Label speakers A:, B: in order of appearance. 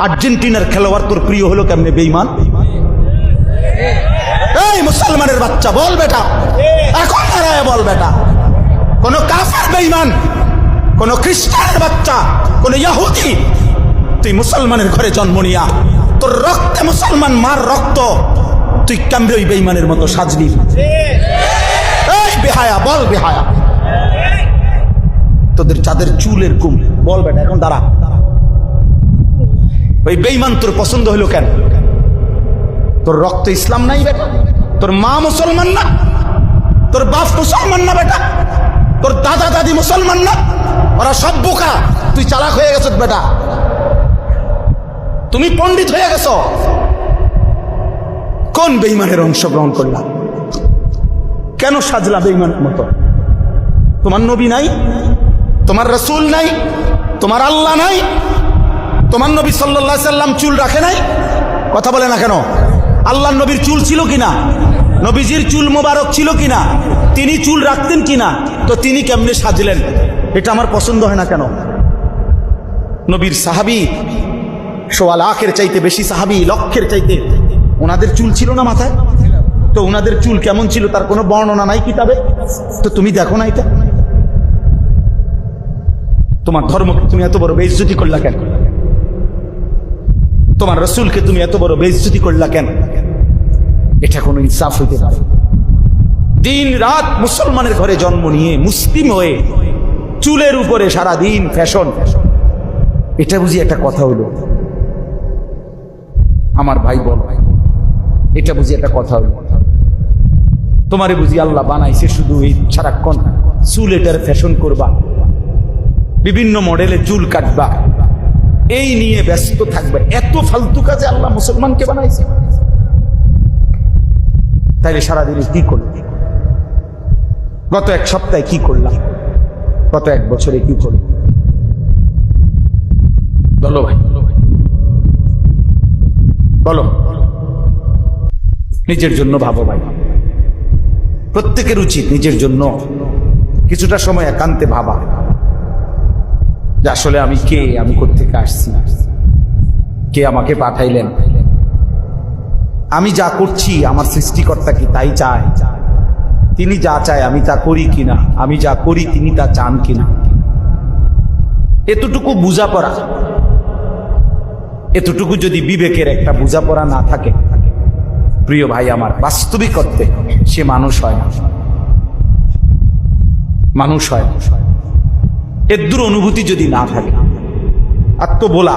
A: আর্জেন্টিনার খেলোয়াড় তোর প্রিয় হলো কেমনে? বেঈমান। এই মুসলমানের বাচ্চা বল বেটা, এখন দাঁড়ায় বল বেটা, কোন কাফের বেঈমান, কোন খ্রিস্টানের বাচ্চা, কোন ইহুদি, তুই মুসলমানের ঘরে জন্ম নিয়া তোর রক্তে মুসলমান মার রক্ত, তুই কেমনে ওই বেঈমানের মতো সাজলি? এই বেহায়া বল, বেহায়া তোদের যাদের চুলের কুম, বল বেটা এখন দাঁড়া। ওই বেঈমান তোর পছন্দ হলো কেন? তোর রক্ত ইসলাম নাই বেটা, তোর মা মুসলমান না, তোর বাপ মুসলমান না বেটা, তোর দাদা দাদি মুসলমান না, ওরা সব বোকা, তুই চালাক হয়ে গেছ বেটা, তুমি পণ্ডিত হয়ে গেছ। কোন বেঈমানের অংশগ্রহণ করলাম? কেন সাজলা বেঈমানের মতো? তোমার নবী নাই, তোমার রাসূল নাই, তোমার আল্লাহ নাই, তোমার নবী সাল্লাল্লাহু আলাইহি সাল্লাম চুল রাখে নাই? কথা বলে না কেন? আল্লাহর নবীর চুল ছিল কিনা? নবীজির চুল মোবারক ছিল কিনা? তিনি চুল রাখতেন কিনা? তো তিনি কেমনে সাজলেন? এটা আমার পছন্দ হয় না কেন? নবীর সাহাবী সোয়া লাখের চাইতে বেশি সাহাবী, লক্ষের চাইতে, ওনাদের চুল ছিল না মাথায়? তো ওনাদের চুল কেমন ছিল তার কোনো বর্ণনা নাই কিতাবে? তো তুমি দেখো না এটা? তোমার ধর্মকে তুমি এত বড় বেইজ্জতি করলা কেন? তোমার রাসূলকে তুমি এত বড় বেইজ্জতি করলা কেন? এটা কোনো ইনসাফ হইতে পারে? দিন রাত মুসলমানের ঘরে জন্ম নিয়ে মুসলিম হয়ে চুলের উপরে সারা দিন ফ্যাশন, এটা বুঝি একটা কথা হলো? আমার ভাই বল, এটা বুঝি একটা কথা হলো? তোমারে বুঝি আল্লাহ বানাইছে শুধু এই সারাক্ষণ চুল এটার ফ্যাশন করবা, বিভিন্ন মডেলের চুল কাটবা, এই নিয়ে ব্যস্ত থাকবে? এত ফালতু কাজে আল্লাহ মুসলমানকে বানাইছে? তাইলে সারাদিনে কি করল? গত এক সপ্তাহে কি করলাম? গত এক বছরে কি করল? বলো ভাই, বলো। নিজের জন্য ভাবো ভাই, প্রত্যেকের উচিত নিজের জন্য কিছুটা সময় একান্তে ভাবা যে আসলে আমি কে, আমি কোত্থেকে আসছি, কে আমাকে পাঠাইলেন, আমি যা করছি আমার সৃষ্টিকর্তা কি তাই চায়? তিনি যা চায় আমি তা করি কিনা, আমি যা করি তিনি তা চান কিনা? এতটুকু বোঝাপড়া, এতটুকু যদি বিবেকের একটা বোঝাপড়া না থাকে, প্রিয় ভাই আমার, বাস্তবিক অর্থে সে মানুষ হয় না, মানুষ হয় না। এর দূর অনুভূতি যদি না থাকে, আত্মবোলা